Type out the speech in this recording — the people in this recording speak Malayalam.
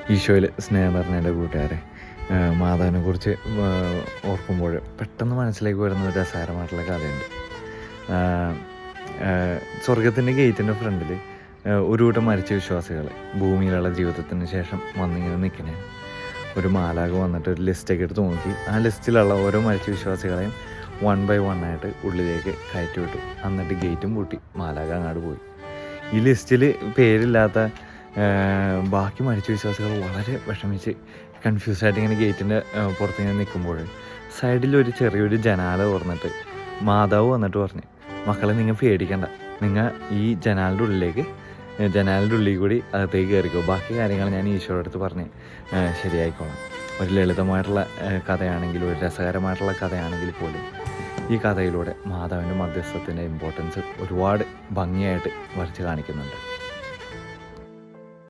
ഈശോയിൽ സ്നേഹം നിറഞ്ഞ എൻ്റെ കൂട്ടുകാരെ, മാതാവിനെക്കുറിച്ച് ഓർക്കുമ്പോൾ പെട്ടെന്ന് മനസ്സിലേക്ക് വരുന്ന ഒരു രസകരമായിട്ടുള്ള കഥയുണ്ട്. സ്വർഗത്തിൻ്റെ ഗേറ്റിൻ്റെ ഫ്രണ്ടിൽ ഒരു കൂട്ടം മരിച്ച വിശ്വാസികൾ ഭൂമിയിലുള്ള ജീവിതത്തിന് ശേഷം വന്നിങ്ങനെ നിൽക്കണേ. ഒരു മാലാഖ വന്നിട്ട് ഒരു ലിസ്റ്റൊക്കെ എടുത്ത് നോക്കി ആ ലിസ്റ്റിലുള്ള ഓരോ മരിച്ച വിശ്വാസികളെയും 1 by 1 ആയിട്ട് ഉള്ളിലേക്ക് കയറ്റി വിട്ടു. എന്നിട്ട് ഗേറ്റും പൂട്ടി മാലാഖ അങ്ങോട്ട് പോയി. ഈ ലിസ്റ്റിൽ പേരില്ലാത്ത ബാക്കി മരിച്ച വിശ്വാസികൾ വളരെ വിഷമിച്ച് കൺഫ്യൂസായിട്ട് ഇങ്ങനെ ഗേറ്റിൻ്റെ പുറത്തിങ്ങനെ നിൽക്കുമ്പോൾ സൈഡിൽ ഒരു ചെറിയൊരു ജനാല തുറന്നിട്ട് മാതാവ് വന്നിട്ട് പറഞ്ഞു, മക്കളെ നിങ്ങൾ പേടിക്കണ്ട, നിങ്ങൾ ഈ ജനാലിൻ്റെ ഉള്ളിൽ കൂടി അകത്തേക്ക് കയറിക്കോ, ബാക്കി കാര്യങ്ങൾ ഞാൻ ഈശോയുടെ അടുത്ത് പറഞ്ഞ് ശരിയായിക്കോളാം. ഒരു ലളിതമായിട്ടുള്ള കഥയാണെങ്കിലും ഒരു രസകരമായിട്ടുള്ള കഥയാണെങ്കിൽ പോലും ഈ കഥയിലൂടെ മാതാവിൻ്റെ മധ്യസ്ഥത്തിൻ്റെ ഇമ്പോർട്ടൻസ് ഒരുപാട് ഭംഗിയായിട്ട് വരച്ച് കാണിക്കുന്നുണ്ട്.